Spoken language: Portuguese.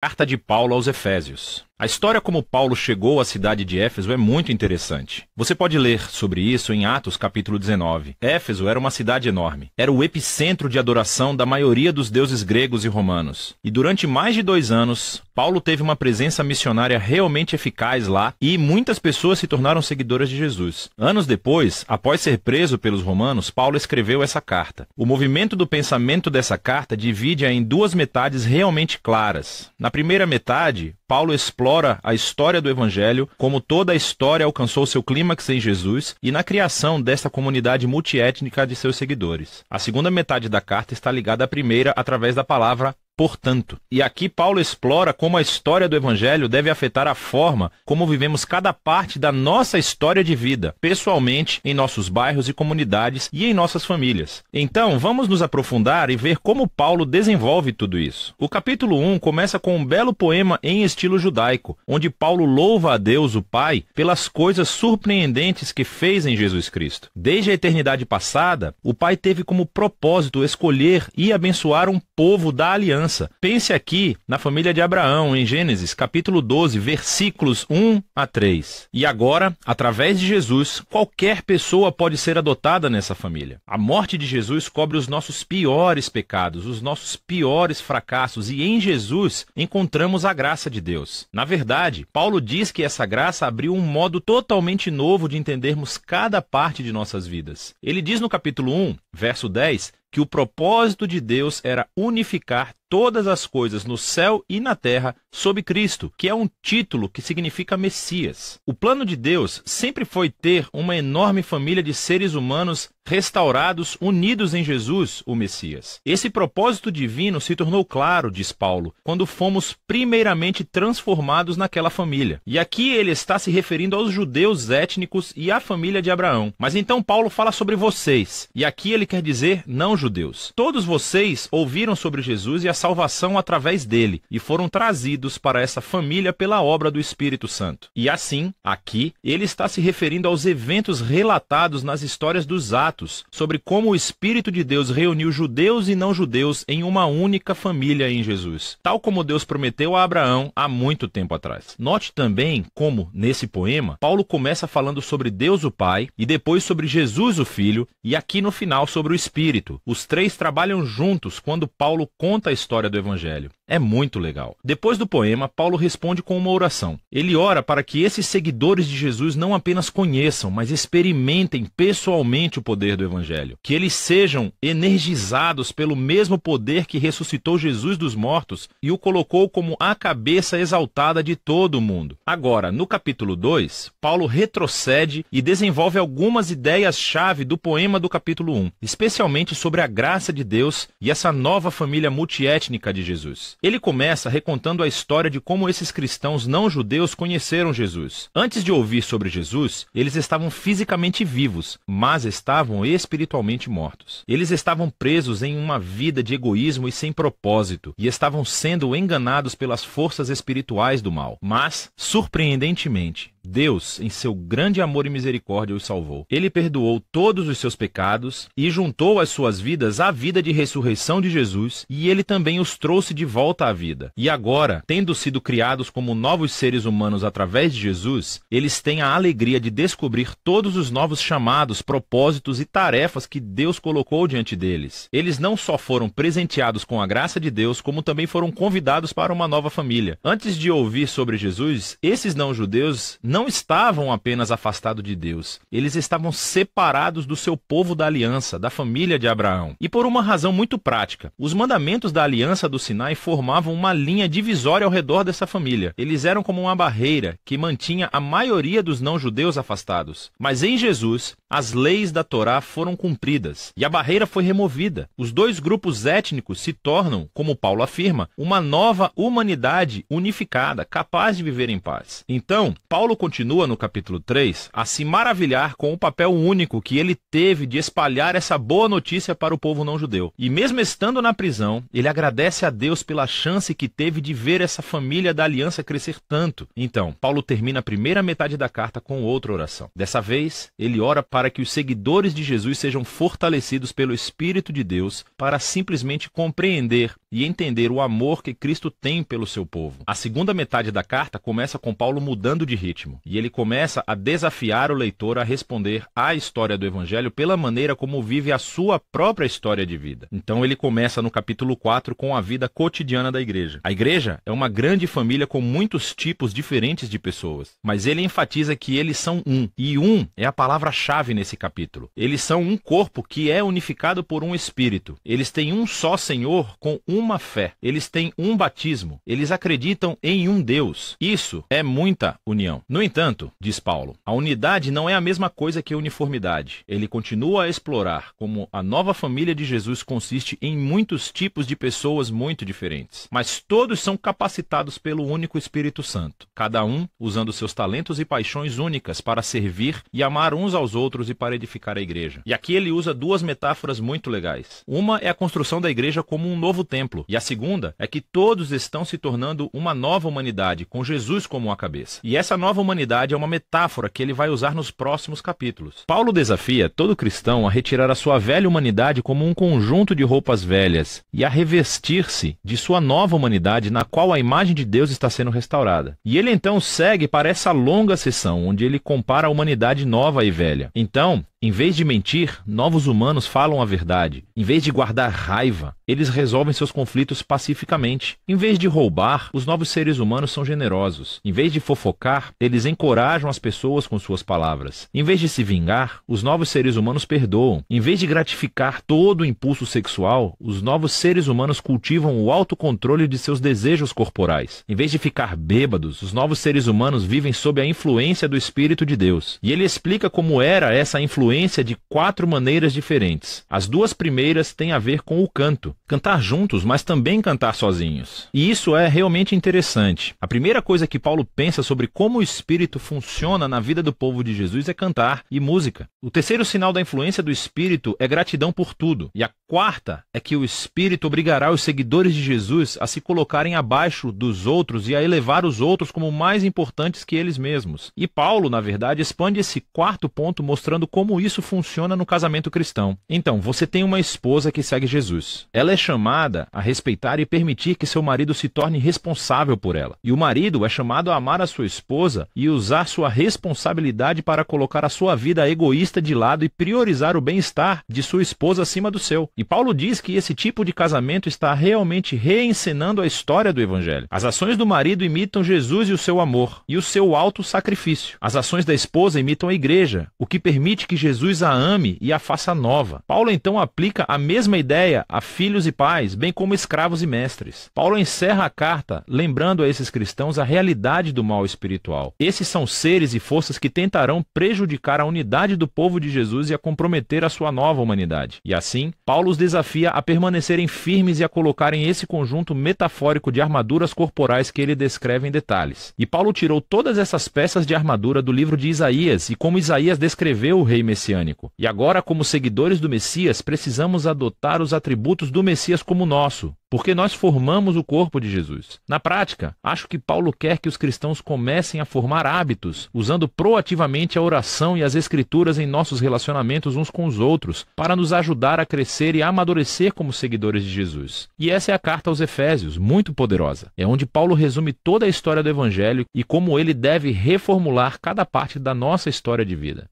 Carta de Paulo aos Efésios. A história como Paulo chegou à cidade de Éfeso é muito interessante. Você pode ler sobre isso em Atos capítulo 19. Éfeso era uma cidade enorme. Era o epicentro de adoração da maioria dos deuses gregos e romanos. E durante mais de 2 anos, Paulo teve uma presença missionária realmente eficaz lá e muitas pessoas se tornaram seguidoras de Jesus. Anos depois, após ser preso pelos romanos, Paulo escreveu essa carta. O movimento do pensamento dessa carta divide-a em 2 metades realmente claras. Na primeira metade, Paulo explora a história do Evangelho, como toda a história alcançou seu clímax em Jesus e na criação desta comunidade multiétnica de seus seguidores. A segunda metade da carta está ligada à primeira através da palavra portanto. E aqui Paulo explora como a história do Evangelho deve afetar a forma como vivemos cada parte da nossa história de vida, pessoalmente, em nossos bairros e comunidades e em nossas famílias. Então, vamos nos aprofundar e ver como Paulo desenvolve tudo isso. O capítulo 1 começa com um belo poema em estilo judaico, onde Paulo louva a Deus, o Pai, pelas coisas surpreendentes que fez em Jesus Cristo. Desde a eternidade passada, o Pai teve como propósito escolher e abençoar um povo da aliança. Pense aqui na família de Abraão, em Gênesis, capítulo 12, versículos 1 a 3. E agora, através de Jesus, qualquer pessoa pode ser adotada nessa família. A morte de Jesus cobre os nossos piores pecados, os nossos piores fracassos, e em Jesus encontramos a graça de Deus. Na verdade, Paulo diz que essa graça abriu um modo totalmente novo de entendermos cada parte de nossas vidas. Ele diz no capítulo 1, verso 10, que o propósito de Deus era unificar todas as coisas no céu e na terra sob Cristo, que é um título que significa Messias. O plano de Deus sempre foi ter uma enorme família de seres humanos restaurados, unidos em Jesus, o Messias. Esse propósito divino se tornou claro, diz Paulo, quando fomos primeiramente transformados naquela família. E aqui ele está se referindo aos judeus étnicos e à família de Abraão. Mas então Paulo fala sobre vocês, e aqui ele quer dizer não judeus. Todos vocês ouviram sobre Jesus e a salvação através dele, e foram trazidos para essa família pela obra do Espírito Santo. E assim, aqui, ele está se referindo aos eventos relatados nas histórias dos Atos, sobre como o Espírito de Deus reuniu judeus e não judeus em uma única família em Jesus, tal como Deus prometeu a Abraão há muito tempo atrás. Note também como, nesse poema, Paulo começa falando sobre Deus o Pai, e depois sobre Jesus o Filho, e aqui no final sobre o Espírito. Os 3 trabalham juntos quando Paulo conta a história do Evangelho. É muito legal. Depois do poema, Paulo responde com uma oração. Ele ora para que esses seguidores de Jesus não apenas conheçam, mas experimentem pessoalmente o poder do Evangelho. Que eles sejam energizados pelo mesmo poder que ressuscitou Jesus dos mortos e o colocou como a cabeça exaltada de todo o mundo. Agora, no capítulo 2, Paulo retrocede e desenvolve algumas ideias-chave do poema do capítulo 1, especialmente sobre a graça de Deus e essa nova família multiétnica de Jesus. Ele começa recontando a história de como esses cristãos não-judeus conheceram Jesus. Antes de ouvir sobre Jesus, eles estavam fisicamente vivos, mas estavam espiritualmente mortos. Eles estavam presos em uma vida de egoísmo e sem propósito, e estavam sendo enganados pelas forças espirituais do mal. Mas, surpreendentemente, Deus, em seu grande amor e misericórdia, os salvou. Ele perdoou todos os seus pecados e juntou as suas vidas à vida de ressurreição de Jesus, e ele também os trouxe de volta à vida. E agora, tendo sido criados como novos seres humanos através de Jesus, eles têm a alegria de descobrir todos os novos chamados, propósitos e tarefas que Deus colocou diante deles. Eles não só foram presenteados com a graça de Deus, como também foram convidados para uma nova família. Antes de ouvir sobre Jesus, esses não-judeus não estavam apenas afastados de Deus, eles estavam separados do seu povo da aliança, da família de Abraão. E por uma razão muito prática, os mandamentos da aliança do Sinai formavam uma linha divisória ao redor dessa família. Eles eram como uma barreira que mantinha a maioria dos não-judeus afastados. Mas em Jesus, as leis da Torá foram cumpridas e a barreira foi removida. Os 2 grupos étnicos se tornam, como Paulo afirma, uma nova humanidade unificada, capaz de viver em paz. Então, Paulo continua no capítulo 3 a se maravilhar com o papel único que ele teve de espalhar essa boa notícia para o povo não-judeu. E mesmo estando na prisão, ele agradece a Deus pela chance que teve de ver essa família da aliança crescer tanto. Então, Paulo termina a primeira metade da carta com outra oração. Dessa vez, ele ora para para que os seguidores de Jesus sejam fortalecidos pelo Espírito de Deus para simplesmente compreender e entender o amor que Cristo tem pelo seu povo. A segunda metade da carta começa com Paulo mudando de ritmo, e ele começa a desafiar o leitor a responder à história do Evangelho pela maneira como vive a sua própria história de vida. Então ele começa no capítulo 4 com a vida cotidiana da igreja. A igreja é uma grande família com muitos tipos diferentes de pessoas, mas ele enfatiza que eles são um, e um é a palavra-chave nesse capítulo. Eles são um corpo que é unificado por um Espírito. Eles têm um só Senhor com uma fé. Eles têm um batismo. Eles acreditam em um Deus. Isso é muita união. No entanto, diz Paulo, a unidade não é a mesma coisa que uniformidade. Ele continua a explorar como a nova família de Jesus consiste em muitos tipos de pessoas muito diferentes, mas todos são capacitados pelo único Espírito Santo, cada um usando seus talentos e paixões únicas para servir e amar uns aos outros e para edificar a igreja. E aqui ele usa duas metáforas muito legais. Uma é a construção da igreja como um novo templo, e a segunda é que todos estão se tornando uma nova humanidade, com Jesus como a cabeça. E essa nova humanidade é uma metáfora que ele vai usar nos próximos capítulos. Paulo desafia todo cristão a retirar a sua velha humanidade como um conjunto de roupas velhas e a revestir-se de sua nova humanidade na qual a imagem de Deus está sendo restaurada. E ele então segue para essa longa sessão onde ele compara a humanidade nova e velha. Então, em vez de mentir, novos humanos falam a verdade. Em vez de guardar raiva, eles resolvem seus conflitos pacificamente. Em vez de roubar, os novos seres humanos são generosos. Em vez de fofocar, eles encorajam as pessoas com suas palavras. Em vez de se vingar, os novos seres humanos perdoam. Em vez de gratificar todo o impulso sexual, os novos seres humanos cultivam o autocontrole de seus desejos corporais. Em vez de ficar bêbados, os novos seres humanos vivem sob a influência do Espírito de Deus. E ele explica como era essa influência de 4 maneiras diferentes. As 2 primeiras têm a ver com o canto. Cantar juntos, mas também cantar sozinhos. E isso é realmente interessante. A primeira coisa que Paulo pensa sobre como o Espírito funciona na vida do povo de Jesus é cantar e música. O terceiro sinal da influência do Espírito é gratidão por tudo. E a quarta é que o Espírito obrigará os seguidores de Jesus a se colocarem abaixo dos outros e a elevar os outros como mais importantes que eles mesmos. E Paulo, na verdade, expande esse quarto ponto mostrando como isso funciona no casamento cristão. Então, você tem uma esposa que segue Jesus. Ela é chamada a respeitar e permitir que seu marido se torne responsável por ela. E o marido é chamado a amar a sua esposa e usar sua responsabilidade para colocar a sua vida egoísta de lado e priorizar o bem-estar de sua esposa acima do seu. E Paulo diz que esse tipo de casamento está realmente reencenando a história do Evangelho. As ações do marido imitam Jesus e o seu amor, e o seu auto-sacrifício. As ações da esposa imitam a igreja, o que permite que Jesus a ame e a faça nova. Paulo então aplica a mesma ideia a filhos e pais, bem como escravos e mestres. Paulo encerra a carta lembrando a esses cristãos a realidade do mal espiritual. Esses são seres e forças que tentarão prejudicar a unidade do povo de Jesus e a comprometer a sua nova humanidade. E assim, Paulo os desafia a permanecerem firmes e a colocarem esse conjunto metafórico de armaduras corporais que ele descreve em detalhes. E Paulo tirou todas essas peças de armadura do livro de Isaías e como Isaías descreveu o rei messiânico. E agora, como seguidores do Messias, precisamos adotar os atributos do Messias como nosso, porque nós formamos o corpo de Jesus. Na prática, acho que Paulo quer que os cristãos comecem a formar hábitos, usando proativamente a oração e as escrituras em nossos relacionamentos uns com os outros, para nos ajudar a crescer e a amadurecer como seguidores de Jesus. E essa é a carta aos Efésios, muito poderosa. É onde Paulo resume toda a história do Evangelho e como ele deve reformular cada parte da nossa história de vida.